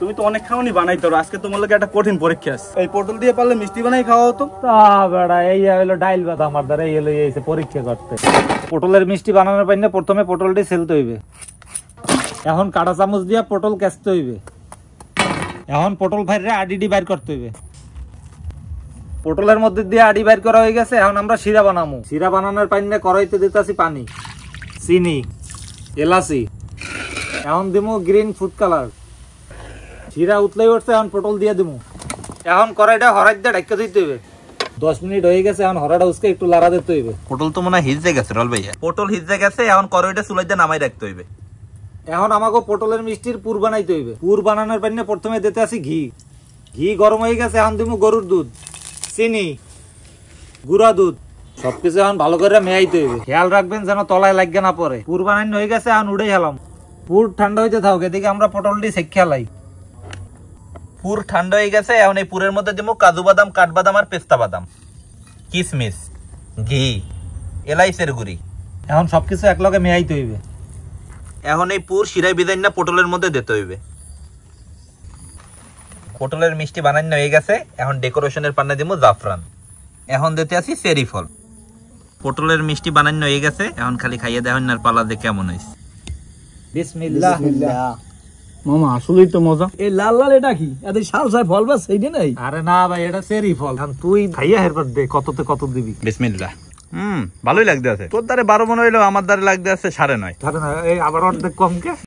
তুমি তো অনেক খাওনি বানাইতো, আজকে তোমার লাগে একটা কঠিন পরীক্ষা আছে। এই পটল দিয়ে পারলে মিষ্টি বানাই খাওয়া হতো। এই হলো ডাইল ভাত আমার দ্বারা এই পরীক্ষা করতে। পটলের মিষ্টি বানানোর পাইলে প্রথমে পটলটি সেলতে হইবে। এখন কাঁটা চামচ দিয়া পটল কেচতে হইবে। এখন পটল ভাইরে আডিডি বাইর করতে হইবে। পটলের মধ্যে দিয়ে আডি বাইর করা হয়ে গেছে। এখন আমরা শিরা বানামু। শিরা বানানোর পাইলে কড়াইতে দিতেছি পানি, চিনি, এলাচি। এখন দিমু গ্রিন ফুড কালার। শিরা উতলাই উঠছে, এখন পটল দিয়ে দিমু। এখন কড়াইটা হরাই দিয়ে ঢাকা দিতে হইবে। 10 মিনিট হয়ে গেছে, এখন হরাটা উসকে একটু লাড়া দিতে হইবে। পটল তো মনে হয় হিজে গেছে রল ভাইয়া। পটল হিজে গেছে, এখন কড়াইটা চুলাই দিয়ে নামাই রাখতে হইবে। এখন আমাকে পটলের মিষ্টির পুর বানাইতে হইবে। পুর বানানোর পাইলে প্রথমে দিতে আসি ঘি। ঘি গরম হয়ে গেছে, এখন দিমু গরুর দুধ, চিনি, গুঁড়া দুধ। সবকিছু এখন ভালো করে মেয়াইতে হইবে। খেয়াল রাখবেন যেন তলায় লাগবে না পরে। পুর বানানো হয়ে গেছে, এখন উড়ে হেলাম। পুর ঠান্ডা হইতে থাকুক, এদিকে আমরা পটলটি সেক লাই। পুর ঠান্ডা হয়ে গেছে, এখন এই পুরের মধ্যে দিমু কাজু বাদাম, কাঠবাদাম আর পেস্তা বাদাম, কিশমিশ, ঘি, এলাইচের গুঁড়ি। এখন সবকিছু একলগে মেয়াইতে হইবে। এখন এই পুর শিরাই বিদায় না পটলের মধ্যে দিতে হইবে। পটলের মিষ্টি বানানো হয়ে গেছে, এখন ডেকোরেশনের পান্না দিমু জাফরান। এখন দিতে আসি চেরি ফল। পটলের মিষ্টি বানানো হয়ে গেছে, এখন খালি খাইয়ে দেখেন না পালা যে কেমন হইছে। বিসমিল্লাহ। মামা আসলেই তো মজা। এই লাল লাল এটা কি? এদের শাল সাহেব ফল বা সেইটা নাই? আরে না ভাই, এটা চেরি ফল। তুই খাইয়া হেরবার দে কততে কত দিবি। বিসমিল্লাহ। ভালোই লাগতে আছে। তোর দ্বারে 12 মনে হইলো, আমার দ্বারে লাগতে আছে 9.5। এই আবার অর্ধেক কম কে?